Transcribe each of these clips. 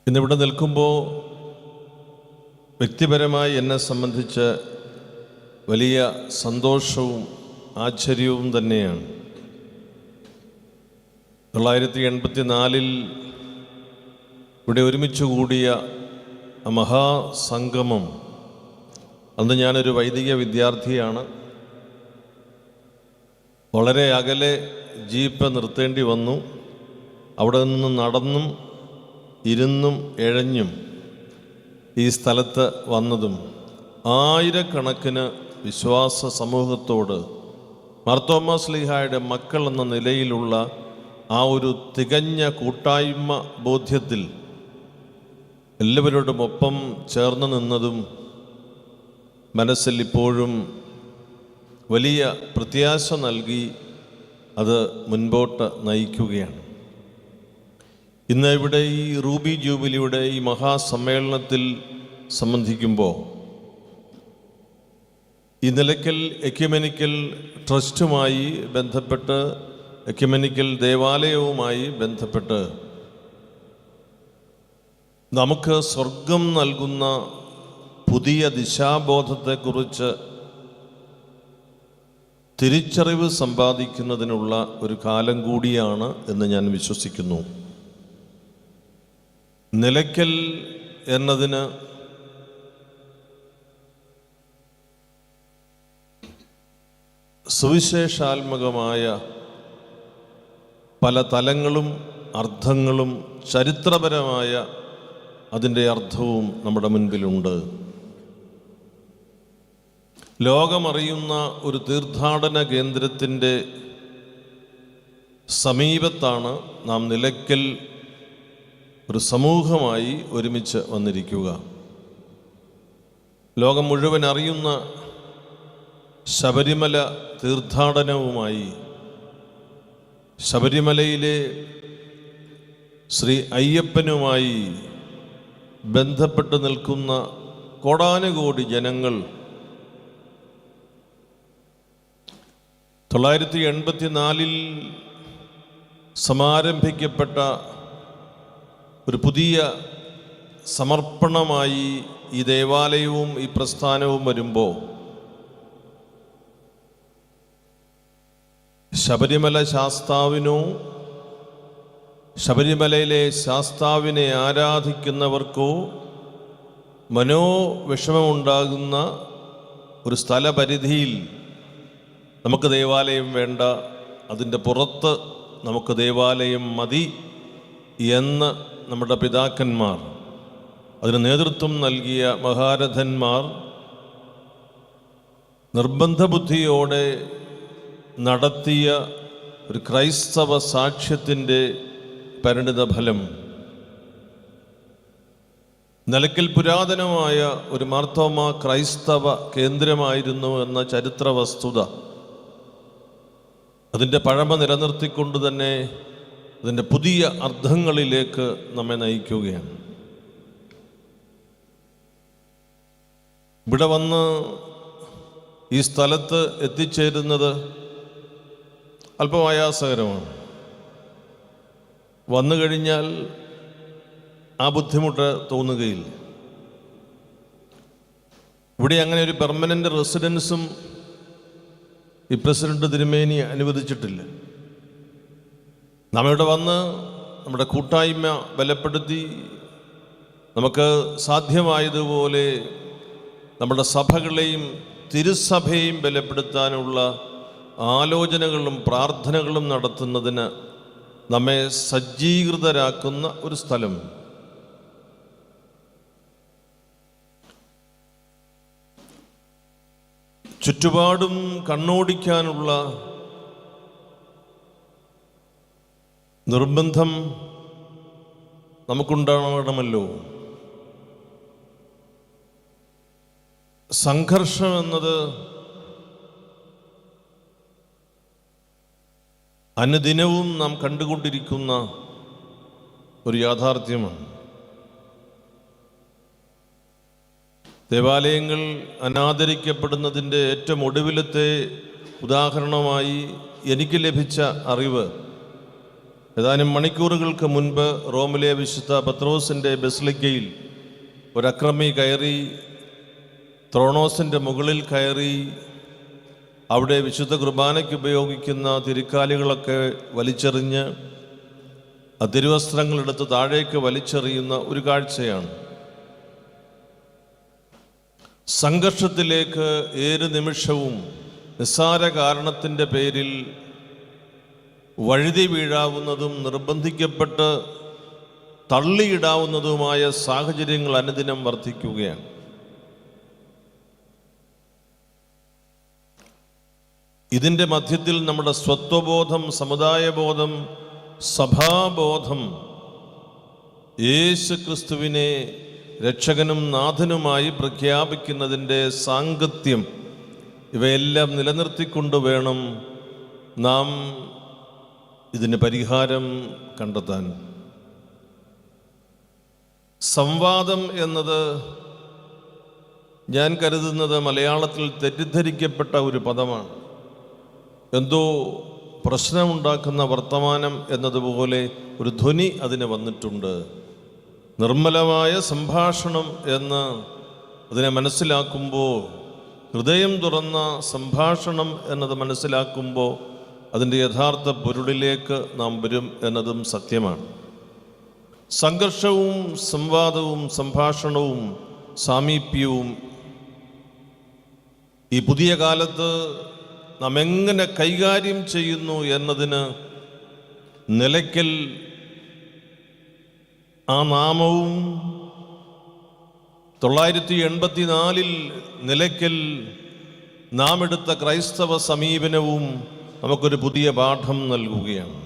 ഇന്നിവിടെ നിൽക്കുമ്പോൾ വ്യക്തിപരമായി എന്നെ സംബന്ധിച്ച് വലിയ സന്തോഷവും ആശ്ചര്യവും തന്നെയാണ്. 1984 ഇവിടെ ഒരുമിച്ച് കൂടിയ മഹാസംഗമം, അന്ന് ഞാനൊരു വൈദിക വിദ്യാർത്ഥിയാണ്. വളരെ അകലെ ജീപ്പ് നിർത്തേണ്ടി വന്നു. അവിടെ നിന്ന് നടന്നും ഇരുന്നും എഴഞ്ഞും ഈ സ്ഥലത്ത് വന്നതും ആയിരക്കണക്കിന് വിശ്വാസ സമൂഹത്തോട് മാർത്തോമാ ശ്ലീഹായുടെ മക്കൾ എന്ന നിലയിലുള്ള ആ ഒരു തികഞ്ഞ കൂട്ടായ്മ ബോധ്യത്തിൽ എല്ലാവരോടും ഒപ്പം ചേർന്ന് നിന്നതും മനസ്സിൽ ഇപ്പോഴും വലിയ പ്രത്യാശ നൽകി അത് മുൻപോട്ട് നയിക്കുകയാണ്. ഇന്ന് ഇവിടെ ഈ റൂബി ജൂബിലിയുടെ ഈ മഹാസമ്മേളനത്തിൽ സംബന്ധിക്കുമ്പോൾ ഈ നിലയ്ക്കൽ എക്യുമെനിക്കൽ ട്രസ്റ്റുമായി ബന്ധപ്പെട്ട്, എക്യുമെനിക്കൽ ദേവാലയവുമായി ബന്ധപ്പെട്ട് നമുക്ക് സ്വർഗം നൽകുന്ന പുതിയ ദിശാബോധത്തെക്കുറിച്ച് തിരിച്ചറിവ് സമ്പാദിക്കുന്നതിനുള്ള ഒരു കാലം കൂടിയാണ് എന്ന് ഞാൻ വിശ്വസിക്കുന്നു. നിലയ്ക്കൽ എന്നതിന് സുവിശേഷാത്മകമായ പല തലങ്ങളും അർത്ഥങ്ങളും ചരിത്രപരമായ അതിൻ്റെ അർത്ഥവും നമ്മുടെ മുൻപിലുണ്ട്. ലോകമറിയുന്ന ഒരു തീർത്ഥാടന കേന്ദ്രത്തിൻ്റെ സമീപത്താണ് നാം നിലയ്ക്കൽ ഒരു സമൂഹമായി ഒരുമിച്ച് വന്നിരിക്കുക. ലോകം മുഴുവൻ അറിയുന്ന ശബരിമല തീർത്ഥാടനവുമായി, ശബരിമലയിലെ ശ്രീ അയ്യപ്പനുമായി ബന്ധപ്പെട്ട് നിൽക്കുന്ന കോടാനുകോടി ജനങ്ങൾ 1984 സമാരംഭിക്കപ്പെട്ട ഒരു പുതിയ സമർപ്പണമായി ഈ ദേവാലയവും ഈ പ്രസ്ഥാനവും വരുമ്പോൾ ശബരിമല ശാസ്താവിനോ ശബരിമലയിലെ ശാസ്താവിനെ ആരാധിക്കുന്നവർക്കോ മനോവിഷമമുണ്ടാകുന്ന ഒരു സ്ഥലപരിധിയിൽ നമുക്ക് ദേവാലയം വേണ്ട, അതിൻ്റെ പുറത്ത് നമുക്ക് ദേവാലയം മതി എന്ന് നമ്മുടെ പിതാക്കന്മാർ, അതിന് നേതൃത്വം നൽകിയ മഹാരഥന്മാർ നിർബന്ധ ബുദ്ധിയോടെ നടത്തിയ ഒരു ക്രൈസ്തവ സാക്ഷ്യത്തിൻ്റെ പരിണിതഫലം നിലയ്ക്കൽ പുരാതനമായ ഒരു മാർത്തോമാ ക്രൈസ്തവ കേന്ദ്രമായിരുന്നു എന്ന ചരിത്ര വസ്തുത അതിൻ്റെ പഴമ നിലനിർത്തിക്കൊണ്ട് തന്നെ അതിൻ്റെ പുതിയ അർത്ഥങ്ങളിലേക്ക് നമ്മെ നയിക്കുകയാണ്. ഇവിടെ വന്ന് ഈ സ്ഥലത്ത് എത്തിച്ചേരുന്നത് അല്പം ആയാസകരമാണ്. വന്നു കഴിഞ്ഞാൽ ആ ബുദ്ധിമുട്ട് തോന്നുകയില്ല. ഇവിടെ അങ്ങനെ ഒരു പെർമനൻ്റ് റെസിഡൻസും ഈ പ്രസിഡന്റ് തിരുമേനി അനുവദിച്ചിട്ടില്ല. നാം ഇവിടെ വന്ന് നമ്മുടെ കൂട്ടായ്മ ബലപ്പെടുത്തി നമുക്ക് സാധ്യമായതുപോലെ നമ്മുടെ സഭകളെയും തിരുസഭയെയും ബലപ്പെടുത്താനുള്ള ആലോചനകളും പ്രാർത്ഥനകളും നടത്തുന്നതിന് നമ്മെ സജ്ജീകൃതരാക്കുന്ന ഒരു സ്ഥലം. ചുറ്റുപാടും കണ്ണോടിക്കാനുള്ള നിർബന്ധം നമുക്കുണ്ടാകണമല്ലോ. സംഘർഷം എന്നത് അനുദിനവും നാം കണ്ടുകൊണ്ടിരിക്കുന്ന ഒരു യാഥാർത്ഥ്യമാണ്. ദേവാലയങ്ങൾ അനാദരിക്കപ്പെടുന്നതിൻ്റെ ഏറ്റവും ഒടുവിലത്തെ ഉദാഹരണമായി എനിക്ക് ലഭിച്ച അറിവ് ഏതാനും മണിക്കൂറുകൾക്ക് മുൻപ് റോമിലെ വിശുദ്ധ പത്രോസിൻ്റെ ബസിലിക്കയിൽ ഒരക്രമി കയറി ത്രോണോസിൻ്റെ മുകളിൽ കയറി അവിടെ വിശുദ്ധ കുർബാനയ്ക്ക് ഉപയോഗിക്കുന്ന തിരുക്കാലികളൊക്കെ വലിച്ചെറിഞ്ഞ് തിരുവസ്ത്രങ്ങളെടുത്ത് താഴേക്ക് വലിച്ചെറിയുന്ന ഒരു കാഴ്ചയാണ്. സംഘർഷത്തിലേക്ക് ഏത് നിമിഷവും നിസ്സാര കാരണത്തിൻ്റെ പേരിൽ വഴുതി വീഴാവുന്നതും നിർബന്ധിക്കപ്പെട്ട് തള്ളിയിടാവുന്നതുമായ സാഹചര്യങ്ങൾ അനുദിനം വർദ്ധിക്കുകയാണ്. ഇതിൻ്റെ മധ്യത്തിൽ നമ്മുടെ സ്വത്വബോധം, സമുദായബോധം, സഭാബോധം, യേശു ക്രിസ്തുവിനെ രക്ഷകനും നാഥനുമായി പ്രഖ്യാപിക്കുന്നതിൻ്റെ സാങ്കത്യം, ഇവയെല്ലാം നിലനിർത്തിക്കൊണ്ട് വേണം നാം ഇതിന് പരിഹാരം കണ്ടെത്താൻ. സംവാദം എന്നത് ഞാൻ കരുതുന്നത് മലയാളത്തിൽ തെറ്റിദ്ധരിക്കപ്പെട്ട ഒരു പദമാണ്. എന്തോ പ്രശ്നമുണ്ടാക്കുന്ന വർത്തമാനം എന്നതുപോലെ ഒരു ധ്വനി അതിന് വന്നിട്ടുണ്ട്. നിർമ്മലമായ സംഭാഷണം എന്ന് അതിനെ മനസ്സിലാക്കുമ്പോൾ, ഹൃദയം തുറന്ന സംഭാഷണം എന്നത് മനസ്സിലാക്കുമ്പോൾ അതിൻ്റെ യഥാർത്ഥ പൊരുളിലേക്ക് നാം വരും എന്നതും സത്യമാണ്. സംഘർഷവും സംവാദവും സംഭാഷണവും സാമീപ്യവും ഈ പുതിയ കാലത്ത് നാം എങ്ങനെ കൈകാര്യം ചെയ്യുന്നു എന്നതിന് നിലയ്ക്കൽ ആ നാമവും 984 നിലയ്ക്കൽ നാം എടുത്ത ക്രൈസ്തവ സമീപനവും നമുക്കൊരു പുതിയ പാഠം നൽകുകയാണ്.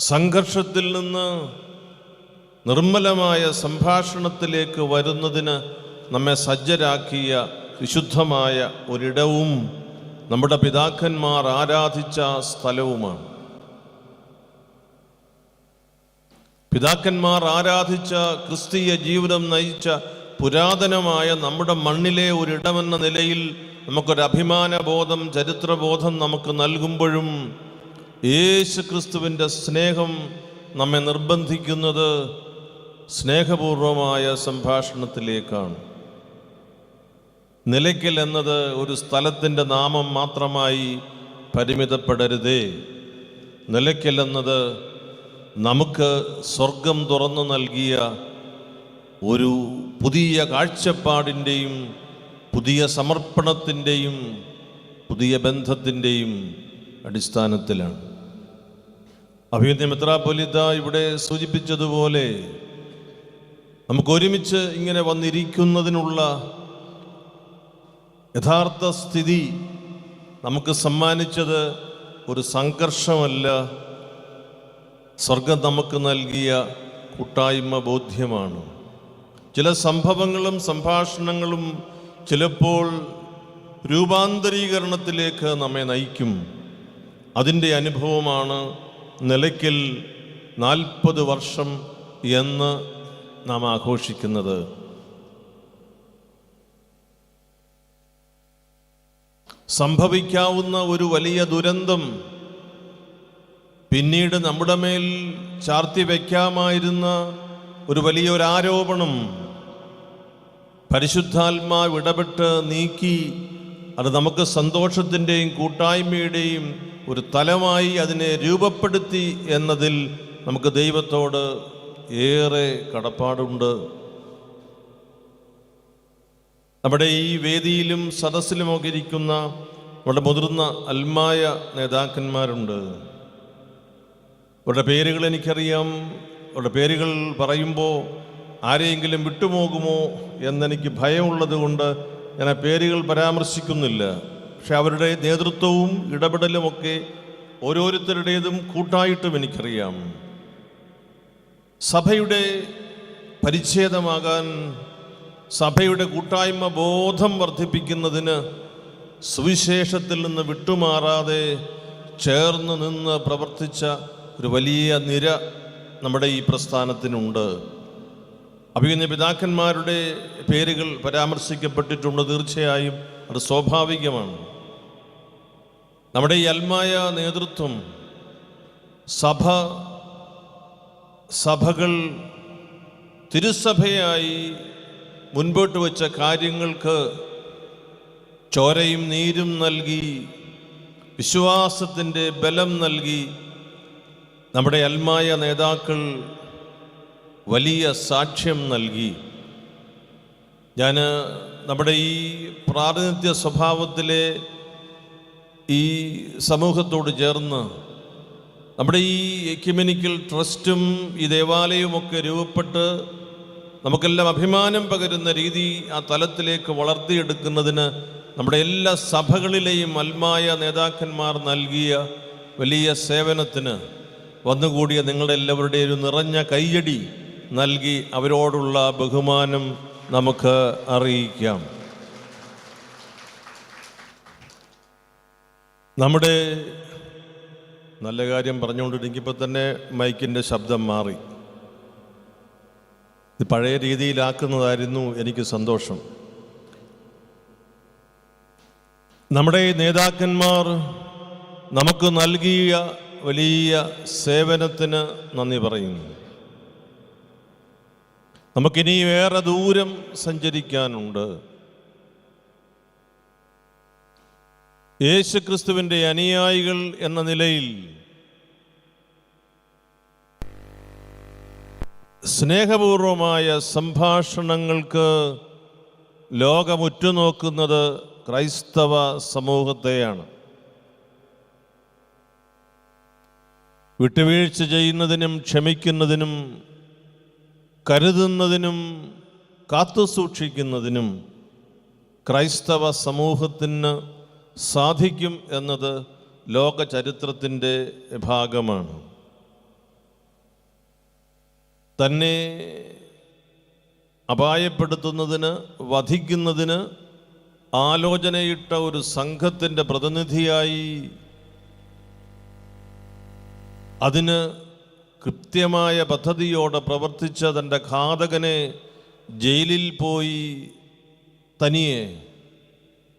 സംഘർഷത്തിൽ നിന്ന് നിർമ്മലമായ സംഭാഷണത്തിലേക്ക് വരുന്നതിന് നമ്മെ സജ്ജരാക്കിയ വിശുദ്ധമായ ഒരിടവും നമ്മുടെ പിതാക്കന്മാർ ആരാധിച്ച സ്ഥലവുമാണ്. പിതാക്കന്മാർ ആരാധിച്ച, ക്രിസ്തീയ ജീവിതം നയിച്ച പുരാതനമായ നമ്മുടെ മണ്ണിലെ ഒരിടമെന്ന നിലയിൽ നമുക്കൊരഭിമാനബോധം, ചരിത്രബോധം നമുക്ക് നൽകുമ്പോഴും യേശു ക്രിസ്തുവിൻ്റെ സ്നേഹം നമ്മെ നിർബന്ധിക്കുന്നത് സ്നേഹപൂർവമായ സംഭാഷണത്തിലേക്കാണ്. നിലയ്ക്കൽ എന്നത് ഒരു സ്ഥലത്തിൻ്റെ നാമം മാത്രമായി പരിമിതപ്പെടരുതേ. നിലയ്ക്കൽ എന്നത് നമുക്ക് സ്വർഗം തുറന്നു നൽകിയ ഒരു പുതിയ കാഴ്ചപ്പാടിൻ്റെയും പുതിയ സമർപ്പണത്തിൻ്റെയും പുതിയ ബന്ധത്തിൻ്റെയും അടിസ്ഥാനത്തിലാണ്. അഭിമന്യ മെത്രാപ്പൊലീത്ത ഇവിടെ സൂചിപ്പിച്ചതുപോലെ നമുക്കൊരുമിച്ച് ഇങ്ങനെ വന്നിരിക്കുന്നതിനുള്ള യഥാർത്ഥ സ്ഥിതി നമുക്ക് സമ്മാനിച്ചത് ഒരു സംഘർഷമല്ല, സ്വർഗം നമുക്ക് നൽകിയ കൂട്ടായ്മ ബോധ്യമാണ്. ചില സംഭവങ്ങളും സംഭാഷണങ്ങളും ചിലപ്പോൾ രൂപാന്തരീകരണത്തിലേക്ക് നമ്മെ നയിക്കും. അതിൻ്റെ അനുഭവമാണ് നിലയ്ക്കൽ 40 വർഷം എന്ന് നാം ആഘോഷിക്കുന്നത്. സംഭവിക്കാവുന്ന ഒരു വലിയ ദുരന്തം പിന്നീട് നമ്മുടെ മേൽ ചാർത്തി വയ്ക്കാമായിരുന്ന ഒരു വലിയൊരാരോപണം പരിശുദ്ധാത്മാവ് ഇടപെട്ട് നീക്കി അത് നമുക്ക് സന്തോഷത്തിൻ്റെയും കൂട്ടായ്മയുടെയും ഒരു തലമായി അതിനെ രൂപപ്പെടുത്തി എന്നതിൽ നമുക്ക് ദൈവത്തോട് ഏറെ കടപ്പാടുണ്ട്. നമ്മുടെ ഈ വേദിയിലും സദസ്സിലുമൊക്കെ ഇരിക്കുന്ന നമ്മുടെ മുതിർന്ന അൽമായ നേതാക്കന്മാരുണ്ട്. അവരുടെ പേരുകൾ എനിക്കറിയാം. അവരുടെ പേരുകൾ പറയുമ്പോൾ ആരെയെങ്കിലും വിട്ടുപോകുമോ എന്നെനിക്ക് ഭയമുള്ളത് കൊണ്ട് ഞാൻ ആ പേരുകൾ പരാമർശിക്കുന്നില്ല. പക്ഷെ അവരുടെ നേതൃത്വവും ഇടപെടലുമൊക്കെ ഓരോരുത്തരുടേതും കൂട്ടായിട്ടും എനിക്കറിയാം. സഭയുടെ പരിച്ഛേദമാകാൻ, സഭയുടെ കൂട്ടായ്മ ബോധം വർദ്ധിപ്പിക്കുന്നതിന് സുവിശേഷത്തിൽ നിന്ന് വിട്ടുമാറാതെ ചേർന്ന് നിന്ന് പ്രവർത്തിച്ച ഒരു വലിയ നിര നമ്മുടെ ഈ പ്രസ്ഥാനത്തിനുണ്ട്. അഭിമന്യ പിതാക്കന്മാരുടെ പേരുകൾ പരാമർശിക്കപ്പെട്ടിട്ടുണ്ട്. തീർച്ചയായും അത് സ്വാഭാവികമാണ്. നമ്മുടെ ഈ അൽമായ നേതൃത്വം സഭകൾ തിരുസഭയായി മുൻപോട്ട് വച്ച കാര്യങ്ങൾക്ക് ചോരയും നീരും നൽകി, വിശ്വാസത്തിൻ്റെ ബലം നൽകി നമ്മുടെ അൽമായ നേതാക്കൾ വലിയ സാക്ഷ്യം നൽകി. ഞാൻ നമ്മുടെ ഈ പ്രാതിനിധ്യ സ്വഭാവത്തിലെ ഈ സമൂഹത്തോട് ചേർന്ന് നമ്മുടെ ഈ എക്യുമെനിക്കൽ ട്രസ്റ്റും ഈ ദേവാലയവുമൊക്കെ രൂപപ്പെട്ട് നമുക്കെല്ലാം അഭിമാനം പകരുന്ന രീതി ആ തലത്തിലേക്ക് വളർത്തിയെടുക്കുന്നതിന് നമ്മുടെ എല്ലാ സഭകളിലെയും അൽമായ നേതാക്കന്മാർ നൽകിയ വലിയ സേവനത്തിന് വന്നുകൂടിയ നിങ്ങളുടെ എല്ലാവരുടെയും ഒരു നിറഞ്ഞ കയ്യടി നൽകി അവരോടുള്ള ബഹുമാനം നമുക്ക് അറിയിക്കാം. നമ്മുടെ നല്ല കാര്യം പറഞ്ഞുകൊണ്ടിരിക്കുമ്പോൾ തന്നെ മൈക്കിൻ്റെ ശബ്ദം മാറി. ഇത് പഴയ രീതിയിലാക്കുന്നതായിരുന്നു എനിക്ക് സന്തോഷം. നമ്മുടെ നേതാക്കന്മാർ നമുക്ക് നൽകിയ വലിയ സേവനത്തിന് നന്ദി പറയുന്നു. നമുക്കിനി ഏറെ ദൂരം സഞ്ചരിക്കാനുണ്ട്. യേശുക്രിസ്തുവിൻ്റെ അനുയായികൾ എന്ന നിലയിൽ സ്നേഹപൂർവമായ സംഭാഷണങ്ങൾക്ക് ലോകം ഉറ്റുനോക്കുന്നത് ക്രൈസ്തവ സമൂഹത്തെയാണ്. വിട്ടുവീഴ്ച ചെയ്യുന്നതിനും ക്ഷമിക്കുന്നതിനും കരുതുന്നതിനും കാത്തുസൂക്ഷിക്കുന്നതിനും ക്രൈസ്തവ സമൂഹത്തിന് സാധിക്കും എന്നത് ലോക ചരിത്രത്തിൻ്റെ ഭാഗമാണ്. തന്നെ അപായപ്പെടുത്തുന്നതിന്, വധിക്കുന്നതിന് ആലോചനയിട്ട ഒരു സംഘത്തിൻ്റെ പ്രതിനിധിയായി അതിന് കൃത്യമായ പദ്ധതിയോടെ പ്രവർത്തിച്ച തൻ്റെ ഘാതകനെ ജയിലിൽ പോയി തനിയെ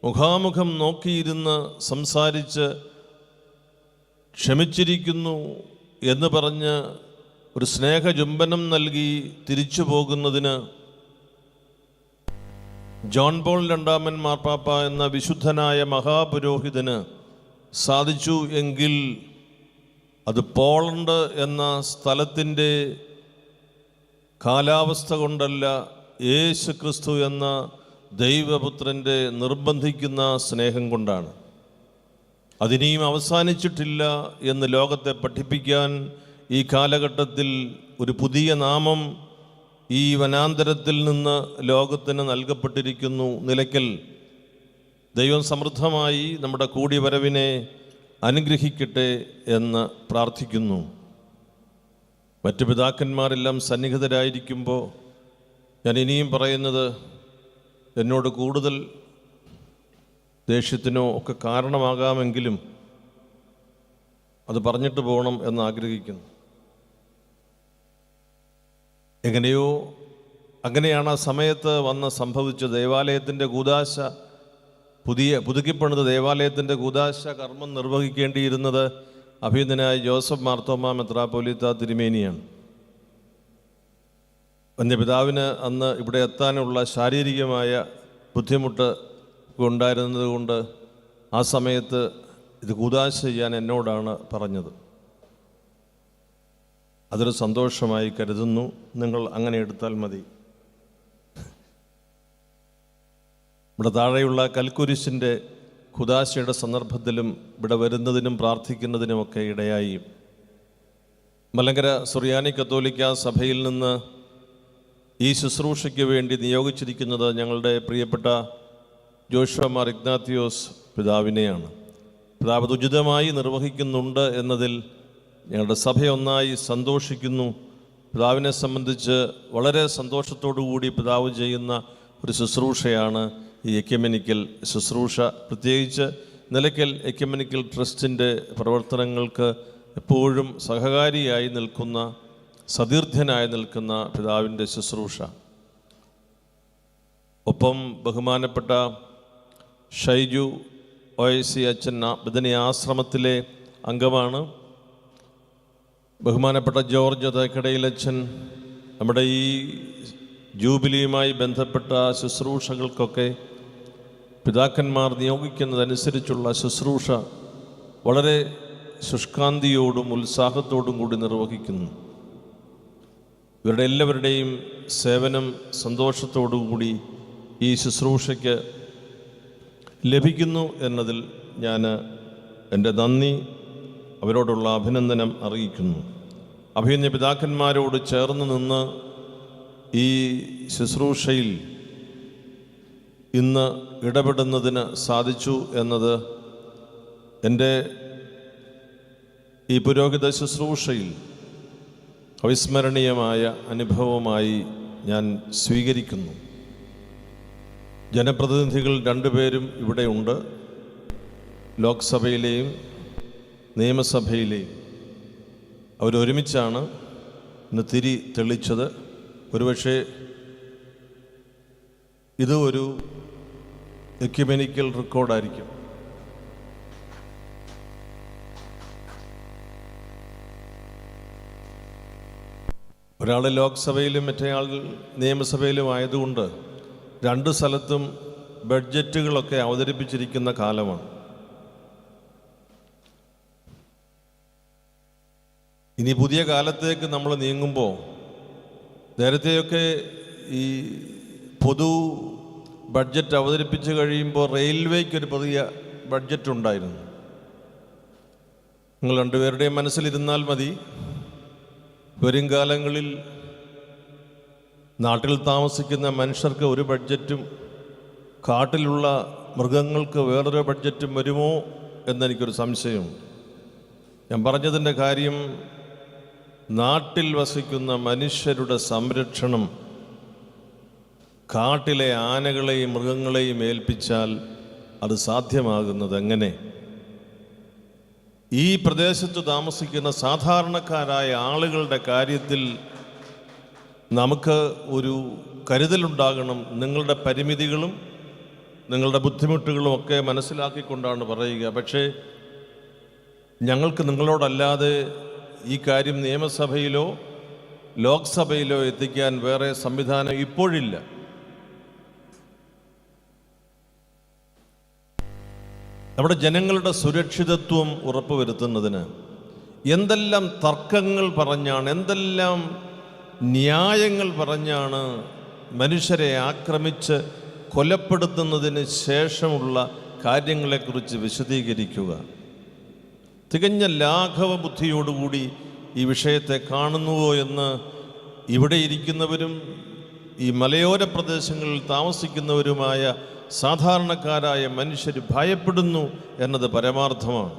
മുഖാമുഖം നോക്കിയിരുന്ന് സംസാരിച്ച് ക്ഷമിച്ചിരിക്കുന്നു എന്ന് പറഞ്ഞ് ഒരു സ്നേഹചുംബനം നൽകി തിരിച്ചു പോകുന്നതിന് ജോൺ പോൾ രണ്ടാമൻ മാർപ്പാപ്പ എന്ന വിശുദ്ധനായ മഹാപുരോഹിതന് സാധിച്ചു എങ്കിൽ അത് പോളണ്ട് എന്ന സ്ഥലത്തിൻ്റെ കാലാവസ്ഥ കൊണ്ടല്ല, യേശുക്രിസ്തു എന്ന ദൈവപുത്രൻ്റെ നിർബന്ധിക്കുന്ന സ്നേഹം കൊണ്ടാണ്. അതിനിയും അവസാനിച്ചിട്ടില്ല എന്ന് ലോകത്തെ പഠിപ്പിക്കാൻ ഈ കാലഘട്ടത്തിൽ ഒരു പുതിയ നാമം ഈ വനാന്തരത്തിൽ നിന്ന് ലോകത്തിന് നൽകപ്പെട്ടിരിക്കുന്നു. നിലയ്ക്കൽ ദൈവം സമൃദ്ധമായി നമ്മുടെ കൂടിവരവിനെ അനുഗ്രഹിക്കട്ടെ എന്ന് പ്രാർത്ഥിക്കുന്നു. മറ്റു പിതാക്കന്മാരെല്ലാം സന്നിഹിതരായിരിക്കുമ്പോൾ ഞാൻ ഇനിയും പറയുന്നത് എന്നോട് കൂടുതൽ ദേഷ്യത്തിനോ ഒക്കെ കാരണമാകാമെങ്കിലും അത് പറഞ്ഞിട്ട് പോകണം എന്ന് ആഗ്രഹിക്കുന്നു. എങ്ങനെയോ അങ്ങനെയാണ് ആ സമയത്ത് വന്ന് സംഭവിച്ച ദേവാലയത്തിൻ്റെ കൂദാശ, പുതുക്കിപ്പണിത ദേവാലയത്തിൻ്റെ കൂദാശ കർമ്മം നിർവഹിക്കേണ്ടിയിരുന്നത് അഭിനന്ദനായ ജോസഫ് മാർത്തോമാ മെത്രാപ്പോലീത്ത തിരുമേനിയാണ്. വന്യപിതാവിന് അന്ന് ഇവിടെ എത്താനുള്ള ശാരീരികമായ ബുദ്ധിമുട്ട് ഉണ്ടായിരുന്നത് കൊണ്ട് ആ സമയത്ത് ഇത് കൂദാശ ചെയ്യാൻ എന്നോടാണ് പറഞ്ഞത്. അതൊരു സന്തോഷമായി കരുതുന്നു. നിങ്ങൾ അങ്ങനെ എടുത്താൽ മതി. ഇവിടെ താഴെയുള്ള കൽക്കുരിശിൻ്റെ ഖുദാശയുടെ സന്ദർഭത്തിലും ഇവിടെ വരുന്നതിനും പ്രാർത്ഥിക്കുന്നതിനുമൊക്കെ ഇടയായി. മലങ്കര സുറിയാനി കത്തോലിക്ക സഭയിൽ നിന്ന് ഈ ശുശ്രൂഷയ്ക്ക് വേണ്ടി നിയോഗിച്ചിരിക്കുന്നത് ഞങ്ങളുടെ പ്രിയപ്പെട്ട ജോഷുവ മാർ ഇഗ്നാത്തിയോസ് പിതാവിനെയാണ്. പിതാവ് അത് ഉചിതമായി നിർവഹിക്കുന്നുണ്ട് എന്നതിൽ ഞങ്ങളുടെ സഭയൊന്നായി സന്തോഷിക്കുന്നു. പിതാവിനെ സംബന്ധിച്ച് വളരെ സന്തോഷത്തോടു കൂടി പിതാവ് ചെയ്യുന്ന ഒരു ശുശ്രൂഷയാണ് ഈ എക്യുമെനിക്കൽ ശുശ്രൂഷ. പ്രത്യേകിച്ച് നിലയ്ക്കൽ എക്യുമെനിക്കൽ ട്രസ്റ്റിൻ്റെ പ്രവർത്തനങ്ങൾക്ക് എപ്പോഴും സഹകാരിയായി നിൽക്കുന്ന, സതീർത്ഥ്യനായി നിൽക്കുന്ന പിതാവിൻ്റെ ശുശ്രൂഷ. ഒപ്പം ബഹുമാനപ്പെട്ട ഷൈജു OIC അച്ഛൻ ബദനി ആശ്രമത്തിലെ അംഗമാണ്. ബഹുമാനപ്പെട്ട ജോർജ് തേക്കടയിലച്ഛൻ നമ്മുടെ ഈ ജൂബിലിയുമായി ബന്ധപ്പെട്ട ശുശ്രൂഷകൾക്കൊക്കെ പിതാക്കന്മാർ നിയോഗിക്കുന്നതനുസരിച്ചുള്ള ശുശ്രൂഷ വളരെ ശുഷ്കാന്തിയോടും ഉത്സാഹത്തോടും കൂടി നിർവഹിക്കുന്നു. ഇവരുടെ എല്ലാവരുടെയും സേവനം സന്തോഷത്തോടും കൂടി ഈ ശുശ്രൂഷയ്ക്ക് ലഭിക്കുന്നു എന്നതിൽ ഞാൻ എൻ്റെ നന്ദി, അവരോടുള്ള അഭിനന്ദനം അറിയിക്കുന്നു. അഭിനന്ദ പിതാക്കന്മാരോട് ചേർന്ന് നിന്ന് ഈ ശുശ്രൂഷയിൽ ഇന്ന് ഇടപെടുന്നതിന് സാധിച്ചു എന്നത് എൻ്റെ ഈ പുരോഹിത ശുശ്രൂഷയിൽ അവിസ്മരണീയമായ അനുഭവമായി ഞാൻ സ്വീകരിക്കുന്നു. ജനപ്രതിനിധികൾ രണ്ടുപേരും ഇവിടെയുണ്ട്, ലോക്സഭയിലെയും നിയമസഭയിലെയും. അവരൊരുമിച്ചാണ് ഇന്ന് തിരി തെളിച്ചത്. ഒരുപക്ഷെ ഇത് ഒരു എക്യുമെനിക്കൽ റെക്കോർഡായിരിക്കും. ഒരാൾ ലോക്സഭയിലും മറ്റേയാൾ നിയമസഭയിലും ആയതുകൊണ്ട് രണ്ട് സ്ഥലത്തും ബഡ്ജറ്റുകളൊക്കെ അവതരിപ്പിച്ചിരിക്കുന്ന കാലമാണ്. ഇനി പുതിയ കാലത്തേക്ക് നമ്മൾ നീങ്ങുമ്പോൾ നേരത്തെയൊക്കെ ഈ പൊതു ബഡ്ജറ്റ് അവതരിപ്പിച്ച് കഴിയുമ്പോൾ റെയിൽവേക്കൊരു പുതിയ ബഡ്ജറ്റ് ഉണ്ടായിരുന്നു. നിങ്ങൾ രണ്ടുപേരുടെയും മനസ്സിലിരുന്നാൽ മതി, വരും കാലങ്ങളിൽ നാട്ടിൽ താമസിക്കുന്ന മനുഷ്യർക്ക് ഒരു ബഡ്ജറ്റും കാട്ടിലുള്ള മൃഗങ്ങൾക്ക് വേറൊരു ബഡ്ജറ്റും വരുമോ എന്നെനിക്കൊരു സംശയമുണ്ട്. ഞാൻ പറഞ്ഞതിൻ്റെ കാര്യം, നാട്ടിൽ വസിക്കുന്ന മനുഷ്യരുടെ സംരക്ഷണം കാട്ടിലെ ആനകളെയും മൃഗങ്ങളെയും ഏൽപ്പിച്ചാൽ അത് സാധ്യമാകുന്നത് എങ്ങനെ? ഈ പ്രദേശത്ത് താമസിക്കുന്ന സാധാരണക്കാരായ ആളുകളുടെ കാര്യത്തിൽ നമുക്ക് ഒരു കരുതലുണ്ടാകണം. നിങ്ങളുടെ പരിമിതികളും നിങ്ങളുടെ ബുദ്ധിമുട്ടുകളും ഒക്കെ മനസ്സിലാക്കിക്കൊണ്ടാണ് പറയുക. പക്ഷേ ഞങ്ങൾക്ക് നിങ്ങളോടല്ലാതെ ഈ കാര്യം നിയമസഭയിലോ ലോക്സഭയിലോ എത്തിക്കാൻ വേറെ സംവിധാനം ഇപ്പോഴില്ല. നമ്മുടെ ജനങ്ങളുടെ സുരക്ഷിതത്വം ഉറപ്പുവരുത്തുന്നതിന് എന്തെല്ലാം തർക്കങ്ങൾ പറഞ്ഞാണ്, എന്തെല്ലാം ന്യായങ്ങൾ പറഞ്ഞാണ് മനുഷ്യരെ ആക്രമിച്ച് കൊലപ്പെടുത്തുന്നതിന് ശേഷമുള്ള കാര്യങ്ങളെക്കുറിച്ച് വിശദീകരിക്കുക. തികഞ്ഞ ലാഘവ ബുദ്ധിയോടുകൂടി ഈ വിഷയത്തെ കാണുന്നുവോ എന്ന് ഇവിടെ ഇരിക്കുന്നവരും ഈ മലയോര പ്രദേശങ്ങളിൽ താമസിക്കുന്നവരുമായ സാധാരണക്കാരായ മനുഷ്യർ ഭയപ്പെടുന്നു എന്നത് പരമാർത്ഥമാണ്.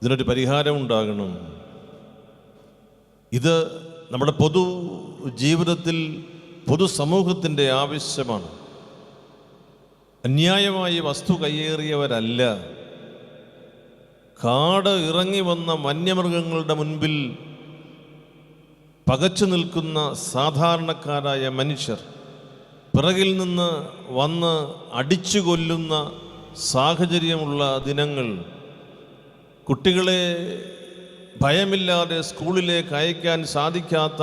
ഇതിനൊരു പരിഹാരമുണ്ടാകണം. ഇത് നമ്മുടെ പൊതു ജീവിതത്തിൽ പൊതുസമൂഹത്തിൻ്റെ ആവശ്യമാണ്. അന്യായമായി വസ്തു കയ്യേറിയവരല്ല, കാട് ഇറങ്ങി വന്ന വന്യമൃഗങ്ങളുടെ മുൻപിൽ പകച്ചു നിൽക്കുന്ന സാധാരണക്കാരായ മനുഷ്യർ, പിറകിൽ നിന്ന് വന്ന് അടിച്ചു കൊല്ലുന്ന സാഹചര്യമുള്ള ദിനങ്ങൾ, കുട്ടികളെ ഭയമില്ലാതെ സ്കൂളിലേക്ക് അയക്കാൻ സാധിക്കാത്ത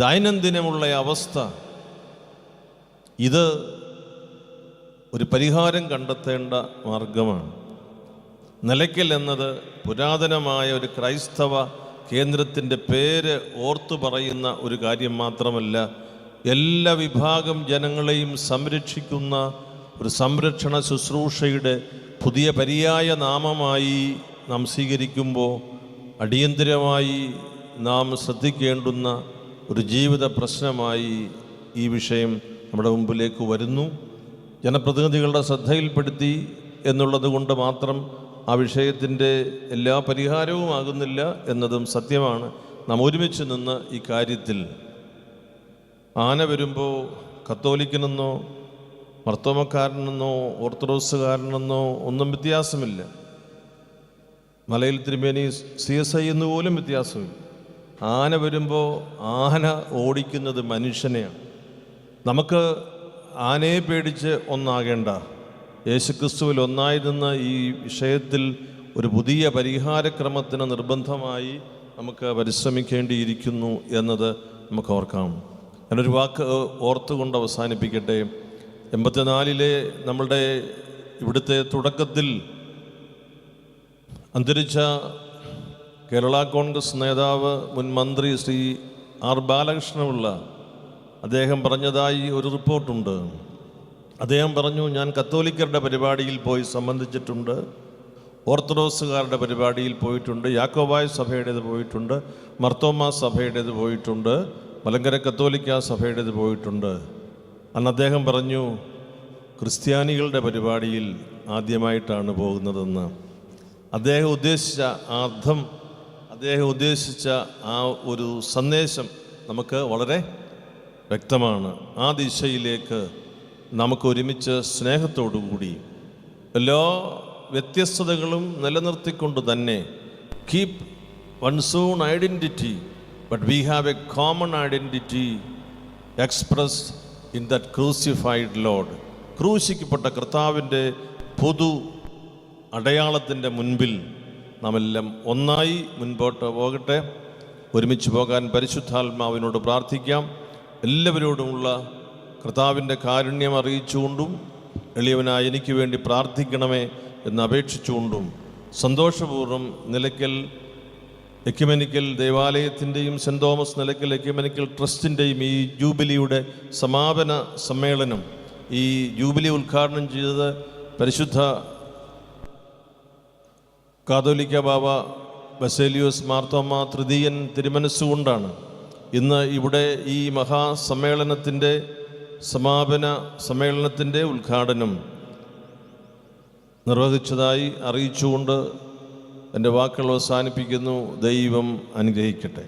ദൈനംദിനമുള്ള അവസ്ഥ, ഇത് ഒരു പരിഹാരം കണ്ടെത്തേണ്ട മാർഗമാണ്. നിലയ്ക്കൽ എന്നത് പുരാതനമായ ഒരു ക്രൈസ്തവ കേന്ദ്രത്തിൻ്റെ പേര് ഓർത്തു പറയുന്ന ഒരു കാര്യം മാത്രമല്ല, എല്ലാ വിഭാഗം ജനങ്ങളെയും സംരക്ഷിക്കുന്ന ഒരു സംരക്ഷണ ശുശ്രൂഷയുടെ പുതിയ പര്യായ നാമമായി നാം സ്വീകരിക്കുമ്പോൾ അടിയന്തരമായി നാം ശ്രദ്ധിക്കേണ്ടുന്ന ഒരു ജീവിത പ്രശ്നമായി ഈ വിഷയം നമ്മുടെ മുമ്പിലേക്ക് വരുന്നു. ജനപ്രതിനിധികളുടെ ശ്രദ്ധയിൽപ്പെടുത്തി എന്നുള്ളത് കൊണ്ട് മാത്രം ആ വിഷയത്തിൻ്റെ എല്ലാ പരിഹാരവും ആകുന്നില്ല എന്നതും സത്യമാണ്. നാം ഒരുമിച്ച് നിന്ന് ഈ കാര്യത്തിൽ ആന വരുമ്പോൾ കത്തോലിക്കനെന്നോ മർത്തോമക്കാരനെന്നോ ഓർത്തഡോക്സുകാരനെന്നോ ഒന്നും വ്യത്യാസമില്ല. മലയിൽ തിരുമേനി CSI എന്ന് പോലും വ്യത്യാസമില്ല. ആന വരുമ്പോൾ ആന ഓടിക്കുന്നത് മനുഷ്യനെയാണ്. നമുക്ക് ആനയെ പേടിച്ച് ഒന്നാകേണ്ട, യേശുക്രിസ്തുവിൽ ഒന്നായി നിന്ന് ഈ വിഷയത്തിൽ ഒരു പുതിയ പരിഹാരക്രമത്തിന് നിർബന്ധമായി നമുക്ക് പരിശ്രമിക്കേണ്ടിയിരിക്കുന്നു എന്നത് നമുക്ക് ഓർക്കാം. ഞാനൊരു വാക്ക് ഓർത്തുകൊണ്ട് അവസാനിപ്പിക്കട്ടെ. 84 നമ്മളുടെ ഇവിടുത്തെ തുടക്കത്തിൽ അന്തരിച്ച കേരള കോൺഗ്രസ് നേതാവ് മുൻ മന്ത്രി ശ്രീ ആർ ബാലകൃഷ്ണപിള്ള അദ്ദേഹം പറഞ്ഞതായി ഒരു റിപ്പോർട്ടുണ്ട്. അദ്ദേഹം പറഞ്ഞു, ഞാൻ കത്തോലിക്കരുടെ പരിപാടിയിൽ പോയി സംബന്ധിച്ചിട്ടുണ്ട്, ഓർത്തഡോക്സുകാരുടെ പരിപാടിയിൽ പോയിട്ടുണ്ട്, യാക്കോബായ സഭയുടേത് പോയിട്ടുണ്ട്, മർത്തോമാ സഭയുടേത് പോയിട്ടുണ്ട്, മലങ്കര കത്തോലിക്ക സഭയുടേത് പോയിട്ടുണ്ട്. അന്ന് അദ്ദേഹം പറഞ്ഞു, ക്രിസ്ത്യാനികളുടെ പരിപാടിയിൽ ആദ്യമായിട്ടാണ് പോകുന്നതെന്ന്. അദ്ദേഹം ഉദ്ദേശിച്ച ആ അർത്ഥം, അദ്ദേഹം ഉദ്ദേശിച്ച ആ ഒരു സന്ദേശം നമുക്ക് വളരെ വ്യക്തമാണ്. ആ ദിശയിലേക്ക് നമുക്ക് ഒരുമിച്ച് സ്നേഹത്തോടുകൂടി എല്ലാ വ്യത്യസ്തതകളും നിലനിർത്തിക്കൊണ്ട് തന്നെ keep one's own identity, but we have a common identity expressed in that crucified Lord. ക്രൂശിക്കപ്പെട്ട കർത്താവിൻ്റെ പൊതു അടയാളത്തിൻ്റെ മുൻപിൽ നാമെല്ലാം ഒന്നായി മുൻപോട്ട് പോകട്ടെ. ഒരുമിച്ച് പോകാൻ പരിശുദ്ധാത്മാവിനോട് പ്രാർത്ഥിക്കാം. എല്ലാവരോടുമുള്ള കർത്താവിൻ്റെ കാരുണ്യം അറിയിച്ചുകൊണ്ടും എളിയവനായ എനിക്ക് വേണ്ടി പ്രാർത്ഥിക്കണമേ എന്ന് അപേക്ഷിച്ചുകൊണ്ടും സന്തോഷപൂർവ്വം നിലയ്ക്കൽ എക്യുമെനിക്കൽ ദേവാലയത്തിൻ്റെയും സെൻറ് തോമസ് നിലയ്ക്കൽ എക്യുമെനിക്കൽ ട്രസ്റ്റിൻ്റെയും ഈ ജൂബിലിയുടെ സമാപന സമ്മേളനം, ഈ ജൂബിലി ഉദ്ഘാടനം ചെയ്തത് പരിശുദ്ധ കാതോലിക്ക ബാബ ബസേലിയോസ് മാർത്തോമ തൃതീയൻ തിരുമനസ്സുകൊണ്ടാണ്. ഇന്ന് ഇവിടെ ഈ മഹാസമ്മേളനത്തിൻ്റെ സമാപന സമ്മേളനത്തിൻ്റെ ഉദ്ഘാടനം നിർവഹിച്ചതായി അറിയിച്ചുകൊണ്ട് എൻ്റെ വാക്കുകൾ അവസാനിപ്പിക്കുന്നു. ദൈവം അനുഗ്രഹിക്കട്ടെ.